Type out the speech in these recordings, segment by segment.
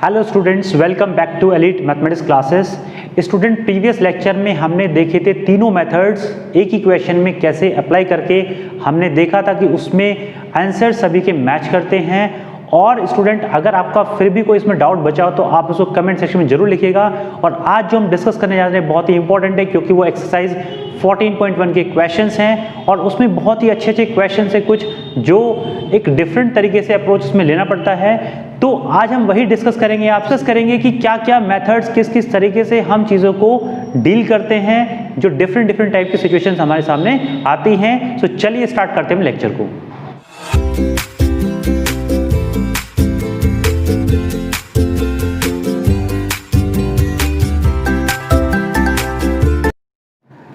Hello students, welcome back to elite mathematics classes. Student, previous lecture में हमने देखे थे तीनों मेथड्स एक ही क्वेश्चन में कैसे अप्लाई करके हमने देखा था कि उसमें आंसर सभी के मैच करते हैं। और स्टूडेंट, अगर आपका फिर भी कोई इसमें डाउट बचा हो तो आप उसको कमेंट सेक्शन में जरूर लिखिएगा। और आज जो हम डिस्कस करने जा रहे हैं बहुत ही इंपॉर्टेंट है, क्योंकि वो एक्सरसाइज 14.1 के क्वेश्चंस हैं और उसमें बहुत ही अच्छे क्वेश्चंस हैं कुछ जो एक डिफरेंट तरीके से अप्रोच में लेना पड़ता है। तो आज हम वही डिस्कस करेंगे, आप डिस्कस करेंगे कि क्या क्या मेथड्स किस किस तरीके से हम चीज़ों को डील करते हैं जो डिफरेंट टाइप की सिचुएशंस हमारे सामने आती हैं। तो चलिए स्टार्ट करते हैं लेक्चर को।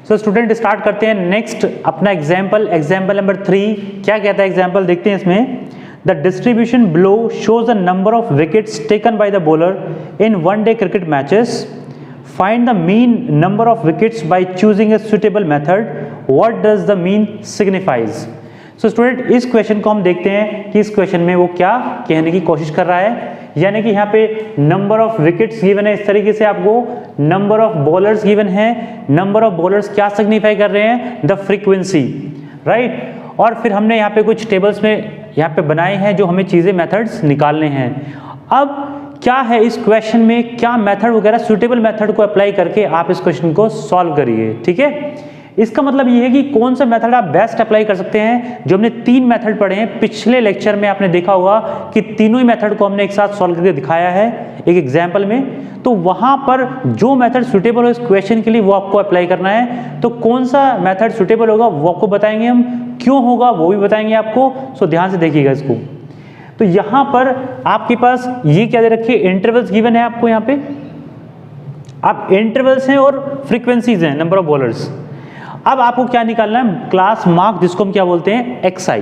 तो स्टूडेंट स्टार्ट करते हैं नेक्स्ट अपना एग्जाम्पल नंबर 3। क्या कहता है एग्जाम्पल, देखते हैं इसमें। The distribution below shows the number of wickets taken by the bowler in one day cricket matches. Find the mean number of wickets by choosing a suitable method. What does the mean signifies. So student, इस question को हम देखते हैं कि इस question में वो क्या कहने की कोशिश कर रहा है। यानी कि यहाँ पे नंबर ऑफ विकेट्स गिवन है, इस तरीके से आपको नंबर ऑफ बॉलर्स गिवन है। नंबर ऑफ बॉलर्स क्या सिग्निफाई कर रहे हैं, द फ्रीक्वेंसी, राइट। और फिर हमने यहाँ पे कुछ टेबल्स में यहाँ पे बनाए हैं जो हमें चीज़ें मेथड्स निकालने हैं। अब क्या है इस क्वेश्चन में, क्या मेथड वगैरह सुटेबल मेथड को अप्लाई करके आप इस क्वेश्चन को सॉल्व करिए, ठीक है। इसका मतलब ये है कि कौन सा मेथड आप बेस्ट अप्लाई कर सकते हैं। जो हमने 3 मेथड पढ़े हैं पिछले लेक्चर में, आपने देखा होगा कि तीनों ही मेथड को हमने एक साथ सॉल्व करके दिखाया है एक एग्जाम्पल में। तो वहां पर जो मेथड सुटेबल हो इस क्वेश्चन के लिए वो आपको अप्लाई करना है। तो कौन सा मेथड सुटेबल होगा वो आपको बताएंगे हम, क्यों होगा वो भी बताएंगे आपको। सो ध्यान से देखिएगा इसको। तो यहां पर आपके पास ये क्या दे रखिए, इंटरवल्स गिवन है आपको। यहाँ पे आप इंटरवल्स हैं और फ्रीक्वेंसीज हैं, नंबर ऑफ बॉलर्स। अब आपको क्या निकालना है, क्लास मार्क, जिसको हम क्या बोलते हैं, एक्सआई।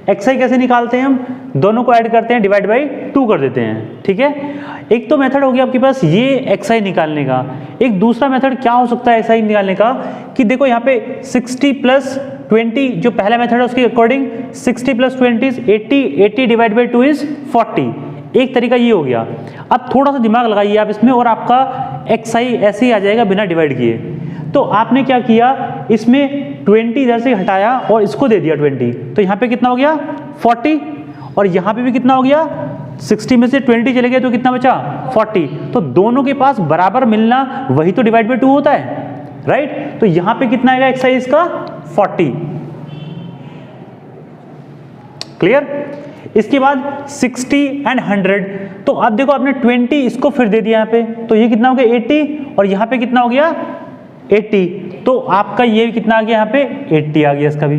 एक्सआई कैसे निकालते हैं, हम दोनों को ऐड करते हैं, डिवाइड बाई 2 कर देते हैं, ठीक है। एक तो मेथड हो गया आपके पास ये एक्सआई निकालने का। एक दूसरा मेथड क्या हो सकता है एक्सआई निकालने का, कि देखो यहाँ पे 60 + 20 जो पहला मेथड है उसके according 60 + 20 is 80, 80 divide by 2 is 40। एक तरीका ये हो गया। अब थोड़ा सा दिमाग लगाइए आप इसमें और आपका एक्सआई ऐसे ही आ जाएगा बिना डिवाइड किए। तो आपने क्या किया, इसमें 20 इधर से हटाया और इसको दे दिया 20। तो यहाँ पे कितना हो गया 40, और यहाँ पे भी कितना हो गया 60 में से 20 चले गए तो कितना बचा 40। तो दोनों के पास बराबर मिलना वही तो डिवाइड बाई 2 होता है, राइट। तो यहाँ पे कितना आएगा एक्सरसाइज का 40। क्लियर। इसके बाद 60 एंड 100। तो अब देखो आपने 20 इसको फिर दे दिया यहाँ पे, तो ये कितना हो गया 80, और यहाँ पे कितना हो गया 80। तो आपका ये कितना आ गया यहाँ पे 80 आ गया, इसका भी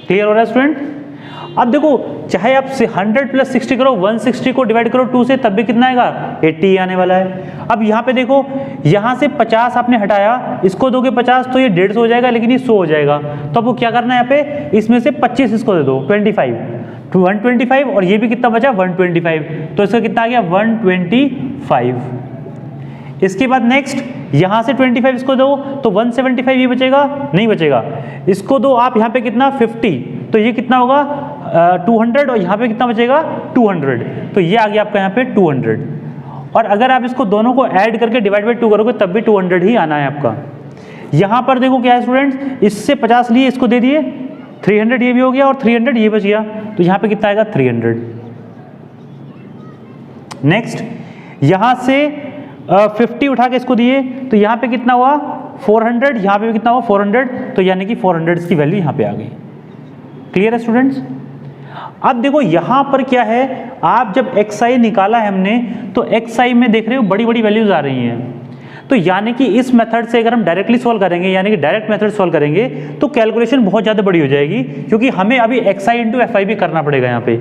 क्लियर हो रहा है स्टूडेंट। अब देखो चाहे आप 100 + 60 करो, 160 को डिवाइड करो 2 से, तब भी कितना आएगा 80 आने वाला है। अब यहाँ पे देखो, यहाँ से 50 आपने हटाया, इसको दोगे 50 तो ये 150 हो जाएगा, लेकिन ये 100 हो जाएगा। तो आपको क्या करना है, यहाँ पे इसमें से 25 इसको दे दो, 25 तो 125, और ये भी कितना बचा 125। तो इसका कितना आ गया 125। इसके बाद नेक्स्ट यहां से 25 इसको दो तो 175 ये बचेगा, नहीं बचेगा। इसको दो आप यहाँ पे कितना 50, तो ये कितना होगा 200, और यहाँ पे कितना बचेगा 200। तो ये आ गया आपका यहाँ पे 200। और अगर आप इसको दोनों को ऐड करके डिवाइड बाई 2 करोगे तब भी 200 ही आना है आपका। यहाँ पर देखो क्या है स्टूडेंट्स, इससे 50 लिए इसको दे दिए, 300 ये भी हो गया और 300 ये बच गया। तो यहाँ पे कितना आएगा 300। नेक्स्ट यहां से 50 उठा के इसको दिए, तो यहाँ पे कितना हुआ 400, यहाँ पे भी कितना हुआ 400। तो यानी कि 400 की वैल्यू यहाँ पे आ गई। क्लियर है स्टूडेंट्स। अब देखो यहाँ पर क्या है, आप जब एक्सआई निकाला है हमने, तो एक्सआई में देख रहे हो बड़ी बड़ी वैल्यूज आ रही हैं। तो यानी कि इस मेथड से अगर हम डायरेक्टली सॉल्व करेंगे, यानी कि डायरेक्ट मेथड सॉल्व करेंगे, तो कैलकुलेशन बहुत ज़्यादा बड़ी हो जाएगी, क्योंकि हमें अभी एक्सआई इंटू एफआई भी करना पड़ेगा यहाँ पे।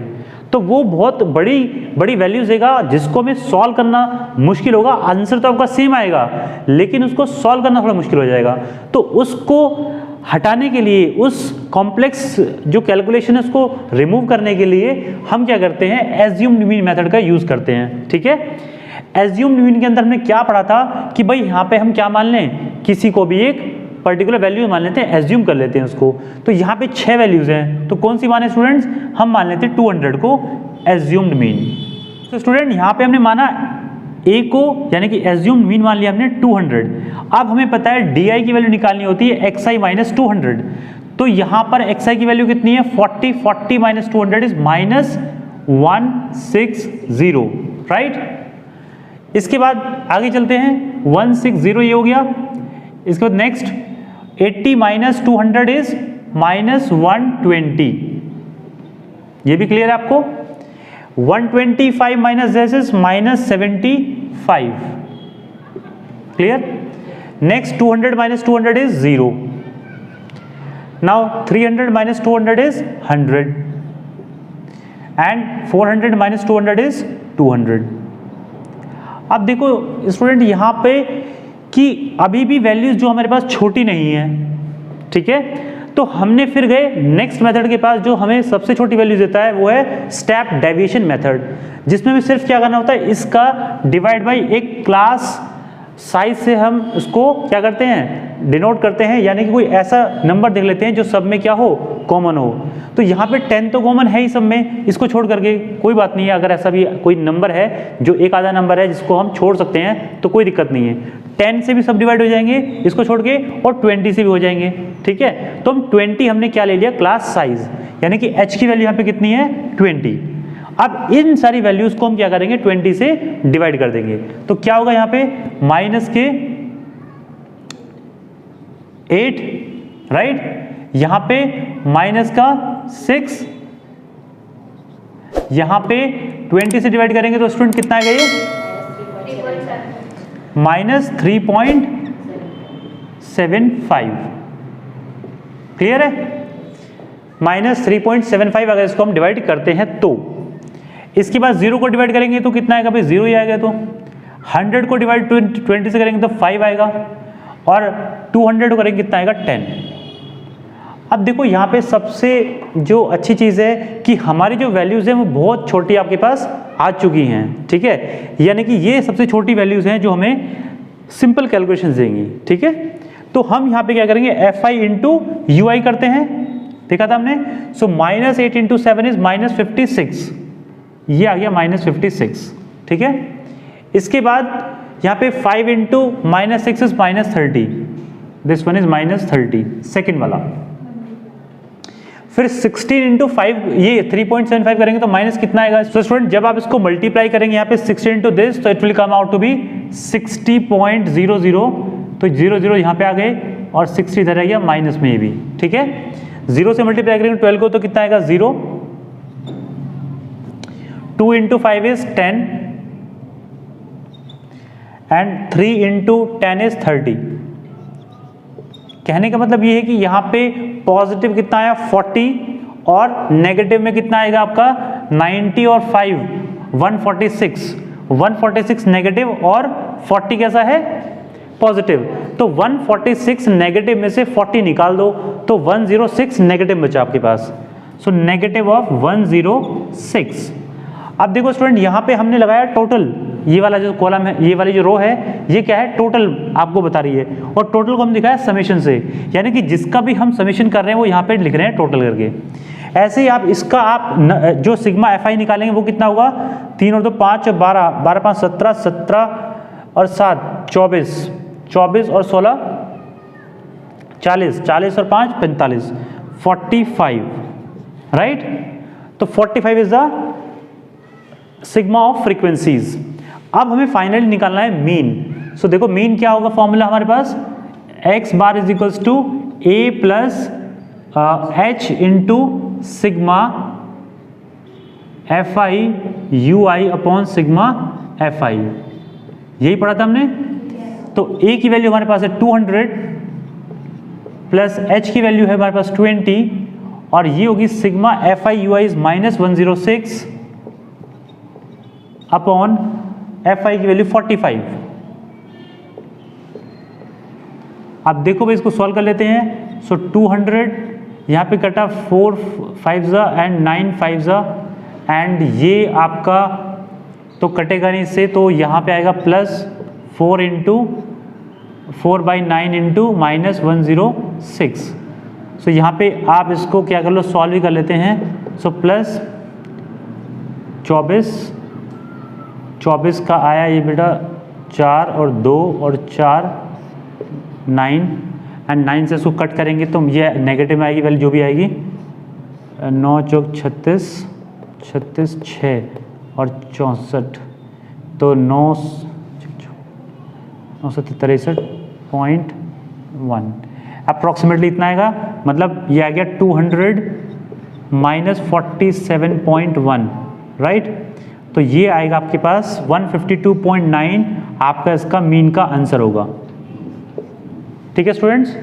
तो वो बहुत बड़ी बड़ी वैल्यूज देगा जिसको हमें सॉल्व करना मुश्किल होगा। आंसर तो आपका सेम आएगा, लेकिन उसको सॉल्व करना थोड़ा मुश्किल हो जाएगा। तो उसको हटाने के लिए, उस कॉम्प्लेक्स जो कैलकुलेशन है उसको रिमूव करने के लिए हम क्या करते हैं, एज्यूम्ड मीन मेथड का यूज करते हैं, ठीक है। एज्यूम्ड मीन के अंदर हमने क्या पढ़ा था कि भाई यहाँ पे हम क्या मान लें, किसी को भी एक पर्टिकुलर वैल्यू मान लेते हैं, एज्यूम कर लेते हैं उसको। तो यहाँ पे 6 वैल्यूज हैं, तो कौन सी माने स्टूडेंट्स, हम मान लेते हैं 200 को एज्यूम्ड मीन। तो स्टूडेंट यहाँ पे हमने माना ए को, यानी कि एज्यूम मीन मान लिया हमने 200। अब हमें पता है डी की वैल्यू निकालनी होती है xi माइनस 200। तो यहाँ पर xi की वैल्यू कितनी है 40, 40 माइनस 200 इज माइनस 160, राइट। इसके बाद आगे चलते हैं, 160 ये हो गया। इसके बाद नेक्स्ट 80 माइनस 200 इज माइनस 120, ये भी क्लियर है आपको। 125 minus this is minus 75, clear. Next 200 minus 200 is 0। Now 300 minus 200 is 100 and 400 minus 200 is 200। अब देखो स्टूडेंट यहाँ पे कि अभी भी वैल्यूज जो हमारे पास छोटी नहीं है, ठीक है। तो हमने फिर गए नेक्स्ट मेथड के पास जो हमें सबसे छोटी वैल्यू देता है, वो है स्टेप डेविएशन मेथड, जिसमें हमें सिर्फ क्या करना होता है, इसका डिवाइड बाय एक क्लास साइज से हम उसको क्या करते हैं, डिनोट करते हैं, यानी कि कोई ऐसा नंबर देख लेते हैं जो सब में क्या हो, कॉमन हो। तो यहाँ पे 10 तो कॉमन है ही सब में, इसको छोड़ करके कोई बात नहीं है। अगर ऐसा भी कोई नंबर है जो एक आधा नंबर है जिसको हम छोड़ सकते हैं तो कोई दिक्कत नहीं है। 10 से भी सब डिवाइड हो जाएंगे इसको छोड़ के, और 20 से भी हो जाएंगे, ठीक है। तो हम 20 हमने क्या ले लिया, क्लास साइज, यानी कि h की वैल्यू यहाँ पे कितनी है 20। अब इन सारी वैल्यूज को हम क्या करेंगे 20 से डिवाइड कर देंगे। तो क्या होगा यहाँ पे माइनस के 8, राइट। यहाँ पे माइनस का 6, यहाँ पे 20 से डिवाइड करेंगे तो स्टूडेंट कितना आएगा ये, माइनस 3.75, क्लियर है। माइनस 3.75 अगर इसको हम डिवाइड करते हैं तो इसके बाद 0 को डिवाइड करेंगे तो कितना आएगा भाई, 0 ही आएगा। तो 100 को डिवाइड 20 से करेंगे तो 5 आएगा, और 200 को करेंगे कितना आएगा 10। अब देखो यहाँ पे सबसे जो अच्छी चीज़ है कि हमारी जो वैल्यूज़ हैं वो बहुत छोटी आपके पास आ चुकी हैं, ठीक है। यानी कि ये सबसे छोटी वैल्यूज़ हैं जो हमें सिंपल कैलकुलेशन देंगी, ठीक है। तो हम यहाँ पे क्या करेंगे, fi इंटू यू आई करते हैं, देखा था हमने। So minus 8 into 7 is minus 56, ये आ गया माइनस 56, ठीक है। इसके बाद यहाँ पे 5 into minus 6 is minus 30, this one is minus 30, second वाला। फिर 16 इंटू 5, ये 3.75 करेंगे तो माइनस कितना आएगा। तो स्टूडेंट जब आप इसको मल्टीप्लाई करेंगे यहाँ पे 16 इंटू दिस, तो it will come out to be 60.00। तो 00 यहाँ पे आ गए और 60 इधर आ गया माइनस में, ये भी ठीक है। 0 से मल्टीप्लाई करेंगे 12 को तो कितना आएगा 0। 2 into 5 is 10 and 3 into 10 is 30। कहने का मतलब ये है कि यहाँ पे पॉजिटिव कितना आया 40 और नेगेटिव में कितना आएगा आपका 90 और 5 146 नेगेटिव और 40 कैसा है पॉजिटिव। तो 146 नेगेटिव में से 40 निकाल दो तो 106 नेगेटिव बचा आपके पास। So negative of 106। अब देखो स्टूडेंट यहाँ पे हमने लगाया टोटल, ये वाला जो कॉलम है, ये वाली जो रो है, ये क्या है टोटल आपको बता रही है, और टोटल को हम दिखाया समेशन से, यानी कि जिसका भी हम समेशन कर रहे हैं वो यहाँ पे लिख रहे हैं टोटल करके। ऐसे ही आप इसका जो सिग्मा एफ आई निकालेंगे वो कितना होगा, 3 और 2 5 और 12, 12 5 17, 17 और 7 24, 24 और 16 40, 40 और 5 45, 45, राइट। तो 45 is the sigma of frequencies. अब हमें फाइनली निकालना है मीन। सो देखो मीन क्या होगा, फॉर्मूला हमारे पास x bar is equals to a plus h into sigma F I U I upon sigma F I, यही पढ़ा था हमने। तो a की वैल्यू हमारे पास है 200 प्लस h की वैल्यू है हमारे पास 20 और ये होगी sigma F I U I is minus 106 upon F I की वैल्यू 45। अब देखो भाई इसको सॉल्व कर लेते हैं। सो 200 यहाँ पे कटा 4 5 एंड 9 5 एंड ये आपका तो कटेगा नहीं इससे, तो यहाँ पे आएगा प्लस 4 इंटू 4/9 इंटू माइनस 106। सो यहाँ पे आप इसको क्या कर लो, सॉल्व ही कर लेते हैं। सो प्लस 24 24 का आया ये बेटा 4 और 2 और 4 9 एंड 9 से इसको कट करेंगे तो ये नेगेटिव में आएगी वैल्यू जो भी आएगी 9 चौक 36 36 6 और 64 तो 9 63.1 अप्रॉक्सीमेटली इतना आएगा, मतलब ये आ गया 200 माइनस 47.1 राइट। तो ये आएगा आपके पास 152.9 आपका इसका मीन का आंसर होगा। ठीक है स्टूडेंट्स,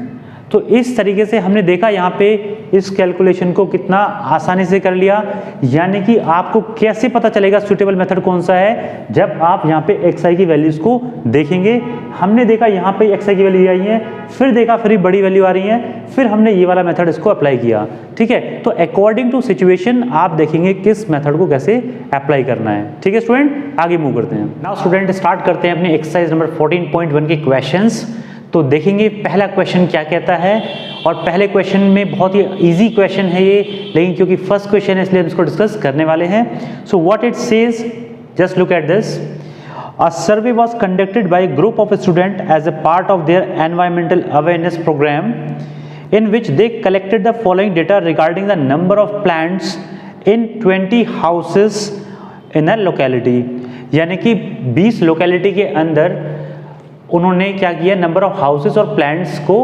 तो इस तरीके से हमने देखा यहाँ पे इस कैलकुलेशन को कितना आसानी से कर लिया, यानी कि आपको कैसे पता चलेगा सूटेबल मेथड कौन सा है जब आप यहाँ पे xi की वैल्यूज को देखेंगे। हमने देखा यहाँ पे xi की वैल्यू आई है, फिर देखा फिर बड़ी वैल्यू आ रही है, फिर हमने ये वाला मेथड इसको अप्लाई किया। ठीक है, तो अकॉर्डिंग टू सिचुएशन आप देखेंगे किस मेथड को कैसे अप्लाई करना है। ठीक है स्टूडेंट, आगे मूव करते हैं। नाउ स्टूडेंट स्टार्ट करते हैं अपने एक्सरसाइज नंबर 14.1 के क्वेश्चंस। तो देखेंगे पहला क्वेश्चन क्या कहता है, और पहले क्वेश्चन में बहुत ही इजी क्वेश्चन है ये, लेकिन क्योंकि फर्स्ट क्वेश्चन है इसलिए हम इसको डिस्कस करने वाले हैं। So what it says, just look at this. A survey was conducted by a group of students as a part of their environmental awareness program, in which they collected the following data regarding the number of plants in 20 houses in a locality। यानी कि 20 locality के अंदर उन्होंने क्या किया, number of houses और plants को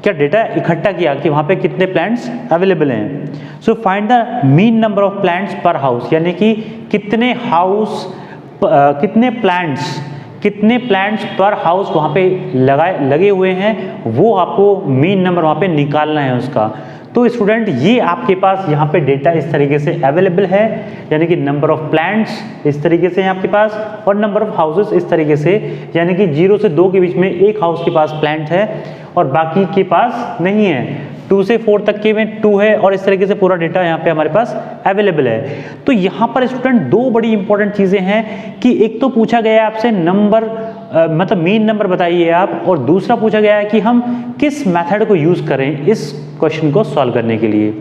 क्या डेटा इकट्ठा किया कि वहाँ पे कितने प्लांट्स अवेलेबल हैं। So find the mean number of plants पर हाउस, यानी कि कितने हाउस कितने प्लांट्स पर हाउस वहाँ पे लगे हुए हैं, वो आपको मीन नंबर वहाँ पे निकालना है उसका। तो स्टूडेंट ये आपके पास यहाँ पे डेटा इस तरीके से अवेलेबल है, यानी कि नंबर ऑफ प्लांट्स इस तरीके से है आपके पास और नंबर ऑफ हाउसेस इस तरीके से, यानी कि 0 से 2 के बीच में एक हाउस के पास प्लांट है और बाकी के पास नहीं है। 2 से 4 तक के में 2 है और इस तरीके से पूरा डेटा यहाँ पे हमारे पास अवेलेबल है। तो यहाँ पर स्टूडेंट दो बड़ी इंपॉर्टेंट चीज़ें हैं कि एक तो पूछा गया है आपसे नंबर मतलब मीन नंबर बताइए आप, और दूसरा पूछा गया है कि हम किस मेथड को यूज़ करें इस क्वेश्चन को सॉल्व करने के लिए।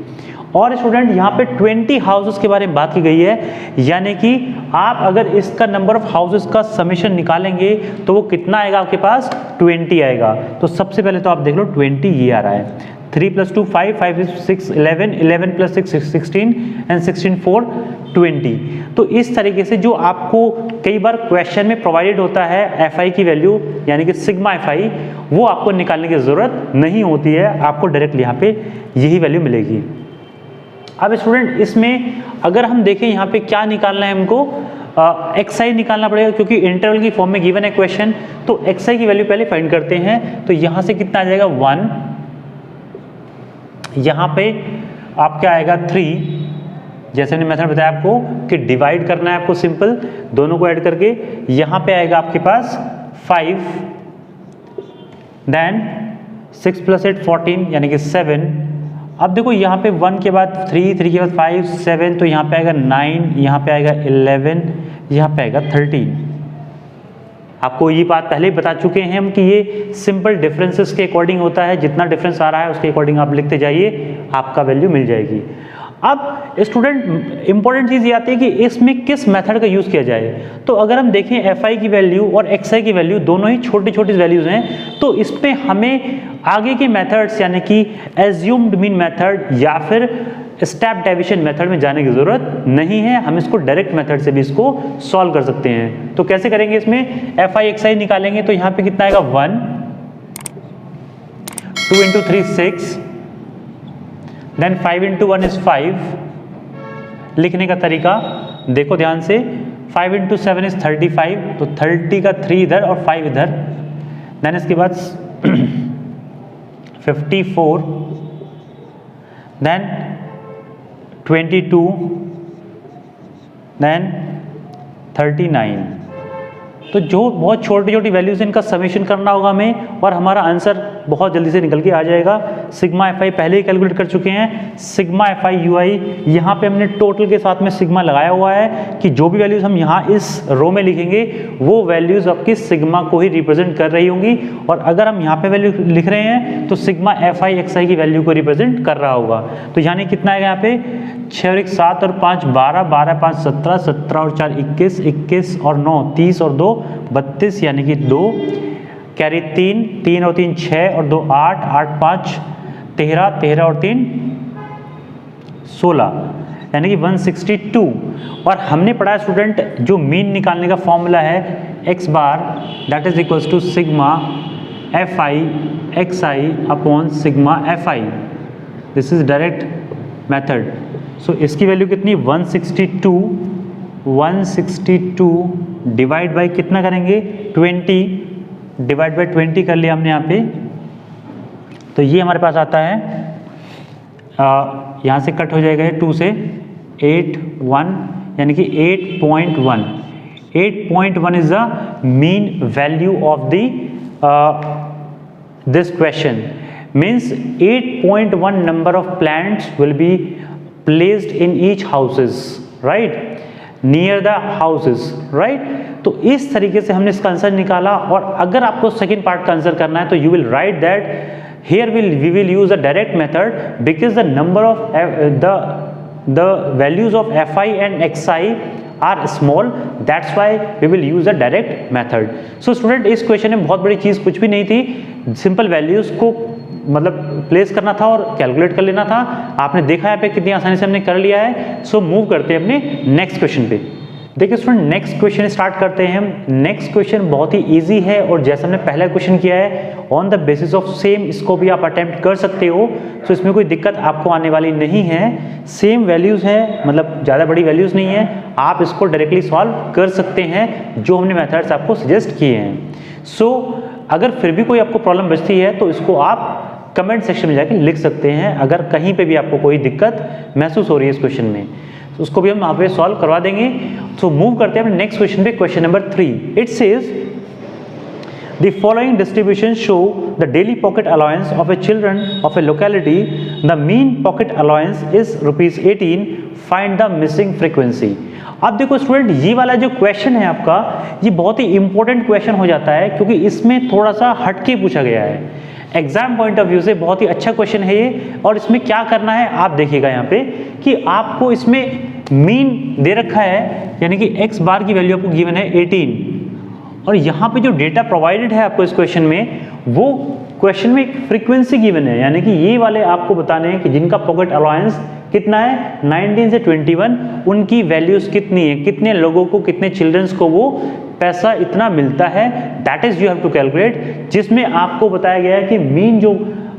और स्टूडेंट यहाँ पे 20 हाउसेस के बारे में बात की गई है, यानी कि आप अगर इसका नंबर ऑफ हाउसेस का समेशन निकालेंगे तो वो कितना आएगा आपके पास, 20 आएगा। तो सबसे पहले तो आप देख लो 20 ये आ रहा है, 3 + 2 5, 5 + 6 11, 11 + 6 16 एंड 16 4 20। तो इस तरीके से जो आपको कई बार क्वेश्चन में प्रोवाइडेड होता है fi की वैल्यू यानी कि सिग्मा fi, वो आपको निकालने की ज़रूरत नहीं होती है, आपको डायरेक्टली यहाँ पे यही वैल्यू मिलेगी। अब स्टूडेंट इसमें अगर हम देखें यहाँ पे क्या निकालना है हमको, xi निकालना पड़ेगा क्योंकि इंटरवल की फॉर्म में गिवन है क्वेश्चन। तो xi की वैल्यू पहले फाइंड करते हैं। तो यहाँ से कितना आ जाएगा 1, यहाँ पे आपका आएगा 3, जैसे मैंने मेथड बताया आपको कि डिवाइड करना है आपको सिंपल दोनों को ऐड करके। यहाँ पे आएगा आपके पास 5, देन 6 + 8 14 यानी कि 7। अब देखो यहाँ पे 1 के बाद 3, 3 के बाद 5 7, तो यहाँ पे आएगा 9, यहाँ पे आएगा 11, यहाँ पे आएगा 13। आपको ये बात पहले ही बता चुके हैं हम कि ये सिंपल डिफरेंसेस के अकॉर्डिंग होता है, जितना डिफरेंस आ रहा है उसके अकॉर्डिंग आप लिखते जाइए, आपका वैल्यू मिल जाएगी। अब स्टूडेंट इंपॉर्टेंट चीज़ ये आती है कि इसमें किस मेथड का यूज़ किया जाए। तो अगर हम देखें fi की वैल्यू और xi की वैल्यू दोनों ही छोटी छोटी वैल्यूज़ हैं, तो इस पर हमें आगे के मेथड्स यानी कि एज्यूम्ड मीन मेथड या फिर स्टेप डेविएशन मेथड में जाने की ज़रूरत नहीं है, हम इसको डायरेक्ट मेथड से भी इसको सॉल्व कर सकते हैं। तो कैसे करेंगे, इसमें fi xi निकालेंगे तो यहाँ पे कितना आएगा 1, 2 × 3 6, देन 5 × 1 is 5। लिखने का तरीका देखो ध्यान से, 5 × 7 is 35, तो 30 का 3 इधर और 5 इधर। देन इसके बाद 54, देन 22, देन 39। तो जो बहुत छोटी छोटी वैल्यूज इनका समेशन करना होगा हमें और हमारा आंसर बहुत जल्दी से निकल के आ जाएगा। सिग्मा एफ आई पहले ही कैलकुलेट कर चुके हैं। सिग्मा एफ आई यू आई, यहाँ पे हमने टोटल के साथ में सिग्मा लगाया हुआ है कि जो भी वैल्यूज हम यहाँ इस रो में लिखेंगे वो वैल्यूज आपकी सिग्मा को ही रिप्रेजेंट कर रही होंगी, और अगर हम यहाँ पे वैल्यू लिख रहे हैं तो सिग्मा एफ आई एक्स आई की वैल्यू को रिप्रेजेंट कर रहा होगा। तो यानी कितना आएगा यहाँ पे 6 और 1 7 और 5 12, 12 5 17, 17 और 4 21, 21 और 9 30 और 2 32, यानी कि 2 कैरी 3, 3 और 3 6 और 2 8, 8 5 13, 13 और 3 16, यानी कि 162। और हमने पढ़ा स्टूडेंट जो मीन निकालने का फॉर्मूला है x bar that is equals to sigma F I X I upon sigma F I. This is direct method. So इसकी वैल्यू कितनी 162, 162 डिवाइड बाई कितना करेंगे 20, डिवाइड बाई 20 कर लिया हमने यहाँ पे, तो ये हमारे पास आता है यहाँ से कट हो जाएगा 2 से 8 1, यानी कि 8.1। 8.1 is the mean value of the this question, means 8.1 number of plants will be placed in each houses, right, near the houses, right. तो इस तरीके से हमने इसका आंसर निकाला। और अगर आपको सेकेंड पार्ट का आंसर करना है तो you will write that here we will use a direct method because the number of the values of fi and xi are small, that's why we will use a direct method. So student इस question में बहुत बड़ी चीज कुछ भी नहीं थी, simple values को मतलब प्लेस करना था और कैलकुलेट कर लेना था। आपने देखा यहाँ पे कितनी आसानी से हमने कर लिया है। सो मूव करते हैं अपने नेक्स्ट क्वेश्चन पे। देखिए स्टूडेंट नेक्स्ट क्वेश्चन स्टार्ट करते हैं हम। नेक्स्ट क्वेश्चन बहुत ही इजी है और जैसे हमने पहला क्वेश्चन किया है on the basis of same, इसको भी आप अटेम्प्ट कर सकते हो। तो इसमें कोई दिक्कत आपको आने वाली नहीं है। सेम वैल्यूज है, मतलब ज़्यादा बड़ी वैल्यूज नहीं है, आप इसको डायरेक्टली सॉल्व कर सकते हैं जो हमने मेथड्स आपको सजेस्ट किए हैं। सो अगर फिर भी कोई आपको प्रॉब्लम बचती है तो इसको आप कमेंट सेक्शन में जाके लिख सकते हैं। अगर कहीं पे भी आपको कोई दिक्कत महसूस हो रही है इस क्वेश्चन में तो उसको भी हम वहाँ पे सॉल्व करवा देंगे। तो मूव करते हैं नेक्स्ट क्वेश्चन पे, question number 3। It says the following distribution show the daily pocket allowance of A children of A locality, the mean pocket allowance is ₹18, find the missing frequency. अब देखो student ये वाला जो question है आपका, ये बहुत ही इंपॉर्टेंट क्वेश्चन हो जाता है क्योंकि इसमें थोड़ा सा हटके पूछा गया है। एग्जाम पॉइंट ऑफ व्यू से बहुत ही अच्छा क्वेश्चन है ये। और इसमें क्या करना है आप देखिएगा यहाँ पे कि आपको इसमें मीन दे रखा है, यानी कि x बार की वैल्यू आपको गिवन है 18, और यहाँ पे जो डेटा प्रोवाइडेड है आपको इस क्वेश्चन में, वो क्वेश्चन में एक फ्रीक्वेंसी गिवन है, यानी कि ये वाले आपको बताने हैं कि जिनका पॉकेट अलाउंस कितना है 19 से 21, उनकी वैल्यूज कितनी है, कितने लोगों को, कितने चिल्ड्रंस को वो पैसा इतना मिलता है। That is you have to calculate, जिसमें आपको बताया गया है कि मीन जो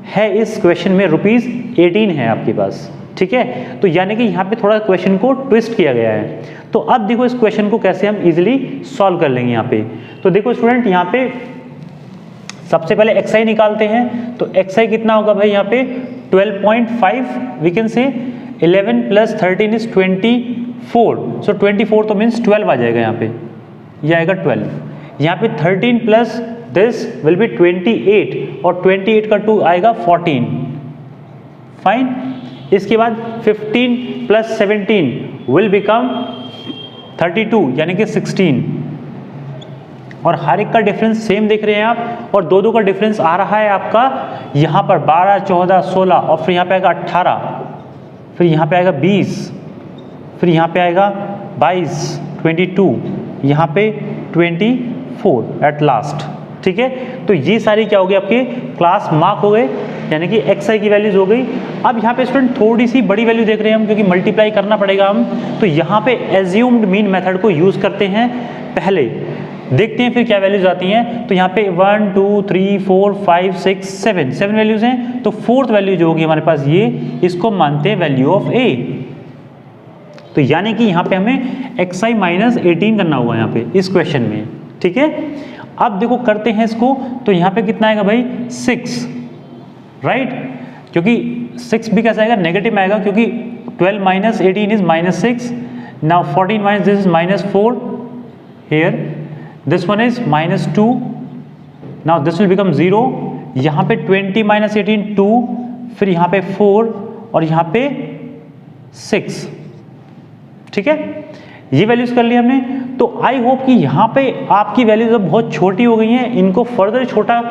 है इस क्वेश्चन में ₹18 है आपके पास, ठीक है। तो यानी कि यहाँ पे थोड़ा क्वेश्चन को ट्विस्ट किया गया है। तो अब देखो इस क्वेश्चन को कैसे हम इजीली सॉल्व कर लेंगे यहाँ पे। तो देखो स्टूडेंट यहाँ पे सबसे पहले xi निकालते हैं। तो xi कितना होगा भाई यहाँ पे 12.5, वी कैन से 11 + 13 इज 24। सो 24 तो मीन्स 12 आ जाएगा यहाँ पे, ये आएगा 12। यहाँ पे 13 प्लस दिस विल बी 28, और 28 का 2 आएगा 14, फाइन। इसके बाद 15 + 17 विल बिकम 32, यानी कि 16। और हर एक का डिफरेंस सेम देख रहे हैं आप, और दो का डिफरेंस आ रहा है आपका यहाँ पर 12 14 16, और फिर यहाँ पे आएगा 18, फिर यहाँ पे आएगा 20, फिर यहाँ पे आएगा 22 22, यहाँ पे 24 एट लास्ट, ठीक है। तो ये सारी क्या हो गई आपके क्लास मार्क हो गए, यानी कि xi की वैल्यूज हो गई। अब यहाँ पे स्टूडेंट थोड़ी सी बड़ी वैल्यू देख रहे हैं हम, क्योंकि मल्टीप्लाई करना पड़ेगा हम, तो यहाँ पे एज्यूम्ड मीन मेथड को यूज करते हैं। पहले देखते हैं फिर क्या वैल्यूज आती हैं। तो यहाँ पे 1 2 3 4 5 6 7 वैल्यूज हैं। तो फोर्थ वैल्यू जो होगी हमारे पास ये, इसको मानते हैं वैल्यू ऑफ a। तो यानी कि यहाँ पे हमें xi - 18 करना होगा यहाँ पे इस क्वेश्चन में, ठीक है। अब देखो करते हैं इसको, तो यहाँ पे कितना आएगा भाई 6, राइट, क्योंकि 6 भी कैसा आएगा नेगेटिव में आएगा, क्योंकि 12 - 18 is -6। Now 14 - this is -4 here, this one is -2, now this will become 0। यहाँ पे 20 - 18 2, फिर यहाँ पे 4 और यहाँ पे 6, ठीक है, ये वैल्यूज कर ली हमने। तो आई होप कि यहाँ पे आपकी वैल्यूज अब बहुत छोटी हो गई हैं, इनको फर्दर छोटा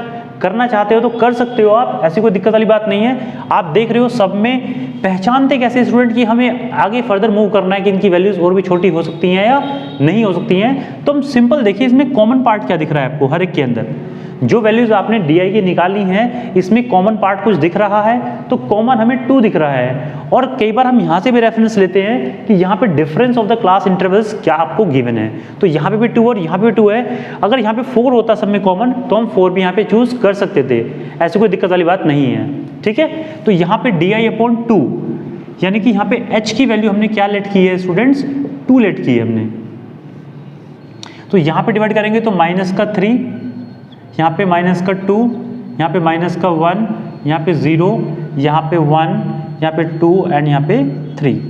करना चाहते हो तो कर सकते हो आप, ऐसी कोई दिक्कत वाली बात नहीं है। आप देख रहे हो सब में पहचानते कैसे स्टूडेंट कि हमें आगे फर्दर मूव करना है कि इनकी वैल्यूज और भी छोटी हो सकती हैं या नहीं हो सकती हैं। तो हम सिंपल देखिए इसमें कॉमन पार्ट क्या दिख रहा है आपको, हर एक के अंदर जो वैल्यूज आपने DI की निकाली हैं इसमें कॉमन पार्ट कुछ दिख रहा है, तो कॉमन हमें 2 दिख रहा है। और कई बार हम यहाँ से भी रेफरेंस लेते हैं कि यहाँ पे difference of the class intervals क्या आपको गिवन है, तो यहाँ पे भी 2 और यहाँ पे भी 2 है। अगर यहाँ पे 4 होता सब में कॉमन तो हम 4 भी यहाँ पे चूज कर सकते थे, ऐसी कोई दिक्कत वाली बात नहीं है, ठीक है। तो यहाँ पे DI/2 यानी कि यहाँ पे H की वैल्यू हमने क्या लेट की है स्टूडेंट्स, 2 लेट की है हमने। तो यहाँ पे डिवाइड करेंगे तो -3, यहाँ पे -2, यहाँ पे -1, यहाँ पे 0, यहाँ पे 1, यहाँ पे 2 एंड यहाँ पे 3।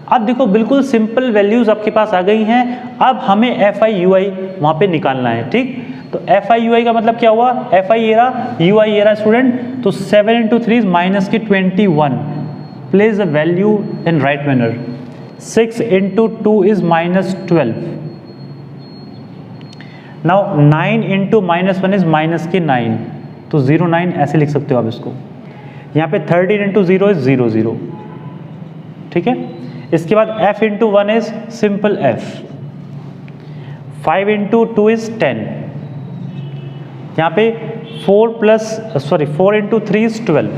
अब देखो बिल्कुल सिंपल वैल्यूज आपके पास आ गई हैं। अब हमें FI/UI वहाँ पे निकालना है, ठीक। तो FI/UI का मतलब क्या हुआ, FI ये रहा, UI ये रहा स्टूडेंट। तो 7 × 3 is -21, place the value in right manner. 6 × 2 is -12। Now 9 × -1 is -9, तो 0,9 ऐसे लिख सकते हो आप इसको। यहाँ पे 13 × 0 is 0, 0, ठीक है। इसके बाद F × 1 is simple F। 5 × 2 is 10। यहाँ पे 4 × 3 is 12।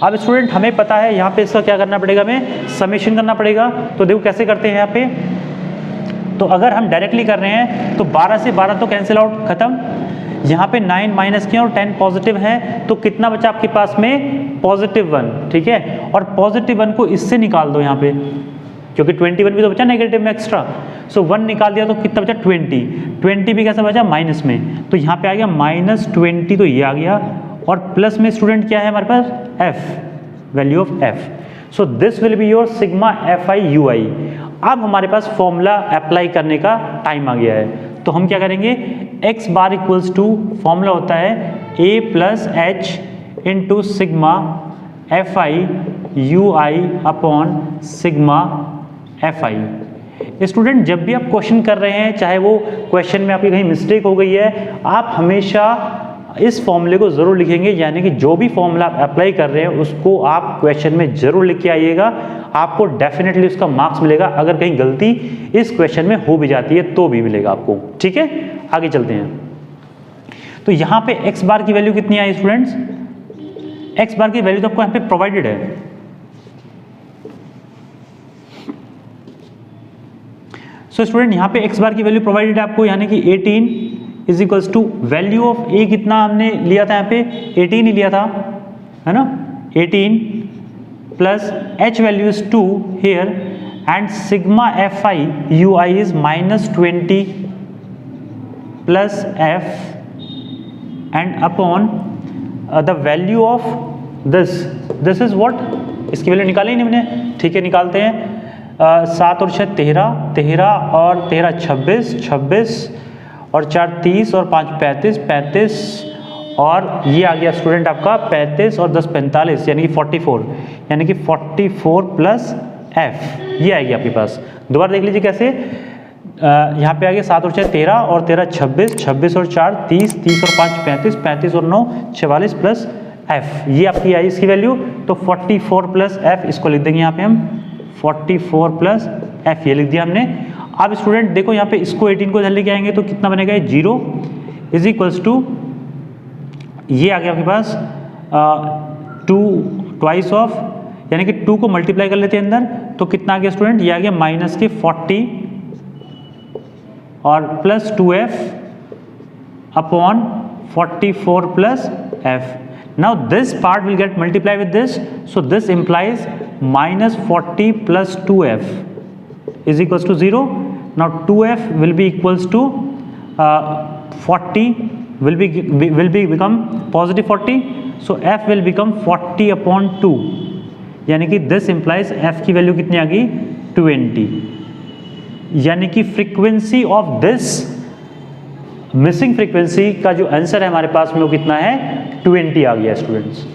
अब स्टूडेंट हमें पता है यहाँ पे इसका क्या करना पड़ेगा, हमें समेशन करना पड़ेगा। तो देखो कैसे करते हैं यहाँ पे। तो अगर हम डायरेक्टली कर रहे हैं तो 12 से 12 तो कैंसिल आउट, खत्म। यहाँ पे 9 माइनस किया और 10 पॉजिटिव है, तो कितना बचा आपके पास में, +1, ठीक है। और +1 को इससे निकाल दो यहाँ पे, क्योंकि 21 भी तो बचा नेगेटिव में एक्स्ट्रा। सो 1 निकाल दिया तो कितना बचा, 20 भी कैसा बचा, माइनस में। तो यहाँ पे आ गया -20, तो ये आ गया। और प्लस में स्टूडेंट क्या है हमारे पास, F, value of F। So this will be your sigma FI/UI। अब हमारे पास फॉर्मूला अप्लाई करने का टाइम आ गया है। तो हम क्या करेंगे, x bar equals to, formula होता है A + H × sigma FI/UI upon sigma FI। Student जब भी आप क्वेश्चन कर रहे हैं, चाहे वो क्वेश्चन में आपकी कहीं मिस्टेक हो गई है, आप हमेशा इस फॉर्मूले को जरूर लिखेंगे, यानी कि जो भी फॉर्मूला आप अप्लाई कर रहे हैं उसको आप क्वेश्चन में जरूर लिख के आइएगा। आपको डेफिनेटली उसका मार्क्स मिलेगा। अगर कहीं गलती इस क्वेश्चन में हो भी जाती है तो भी मिलेगा आपको, ठीक है। आगे चलते हैं। तो यहाँ पे x बार की वैल्यू कितनी आई स्टूडेंट्स, x बार की वैल्यू तो आपको यहाँ पे प्रोवाइडेड है। सो स्टूडेंट यहाँ पे x बार की वैल्यू प्रोवाइडेड है आपको, यानी कि 18 = वैल्यू ऑफ A कितना हमने लिया था, यहाँ पे 18 ही लिया था, है ना। 18 plus H value is 2 here and sigma FI/UI is -20 plus F and upon the value of this is what, इसकी वैल्यू निकाली नहीं हमने, ठीक है, निकालते हैं। 7 और 6 13 और 13 26 और 4 30 और 5 35 और ये आ गया स्टूडेंट आपका 35 और 10 45, यानी कि 44, यानी कि 44 प्लस F, ये आएगी आपके पास। दोबारा देख लीजिए कैसे, यहाँ पे आ गया 7 और 6 13 और 13 26, 26 और 4 30, 30 और 5 35, 35 और 9 44 प्लस F, ये आपकी आई इसकी वैल्यू। तो 44 प्लस F इसको लिख देंगे यहाँ पे हम, 44 प्लस F ये लिख दिया हमने। अब स्टूडेंट देखो यहाँ पे इसको 18 को इधर लेके आएंगे तो कितना बनेगा, 0 = ये आ गया आपके पास 2 twice ऑफ, यानी कि 2 को मल्टीप्लाई कर लेते हैं अंदर, तो कितना आ गया स्टूडेंट, ये आ गया -40 और plus 2F upon 44 plus F। Now this part will get multiplied with this, so this implies -40 plus 2F is equals to 0. Now 2F will be equals to 40 will become positive 40, so F will become 40 upon 2, यानी कि this implies F की value कितनी आ गई, 20, यानी कि frequency of this missing frequency का जो answer है हमारे पास में वो कितना है, 20 आ गया स्टूडेंट्स।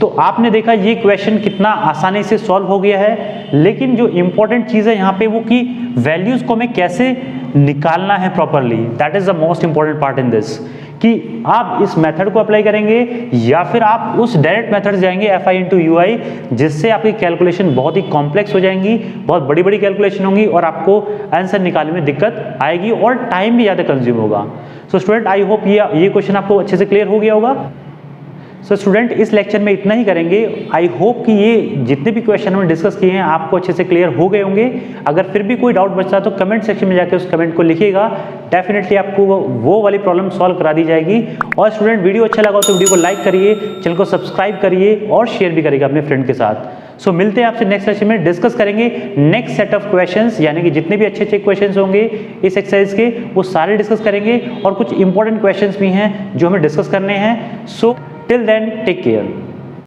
तो आपने देखा ये क्वेश्चन कितना आसानी से सॉल्व हो गया है, लेकिन जो इंपॉर्टेंट चीज़ है यहाँ पे वो कि वैल्यूज़ को हमें कैसे निकालना है properly, that is the most important part in this, कि आप इस मेथड को अप्लाई करेंगे या फिर आप उस डायरेक्ट मेथड जाएंगे FI इंटू UI, जिससे आपकी कैलकुलेशन बहुत ही कॉम्प्लेक्स हो जाएंगी, बहुत बड़ी बड़ी कैलकुलेशन होंगी और आपको आंसर निकालने में दिक्कत आएगी और टाइम भी ज़्यादा कंज्यूम होगा। सो स्टूडेंट, आई होप ये क्वेश्चन आपको अच्छे से क्लियर हो गया होगा। सो स्टूडेंट, इस लेक्चर में इतना ही करेंगे। आई होप कि ये जितने भी क्वेश्चन हमने डिस्कस किए हैं आपको अच्छे से क्लियर हो गए होंगे। अगर फिर भी कोई डाउट बचता है तो कमेंट सेक्शन में जाकर उस कमेंट को लिखिएगा, डेफिनेटली आपको वो वाली प्रॉब्लम सॉल्व करा दी जाएगी। और स्टूडेंट, वीडियो अच्छा लगा तो वीडियो को लाइक करिए, चैनल को सब्सक्राइब करिए और शेयर भी करिएगा अपने फ्रेंड के साथ। सो मिलते हैं आपसे नेक्स्ट लेक्चर में, डिस्कस करेंगे नेक्स्ट सेट ऑफ क्वेश्चंस, यानी कि जितने भी अच्छे अच्छे क्वेश्चंस होंगे इस एक्सरसाइज के वो सारे डिस्कस करेंगे और कुछ इंपॉर्टेंट क्वेश्चंस भी हैं जो हमें डिस्कस करने हैं। So till then, take care.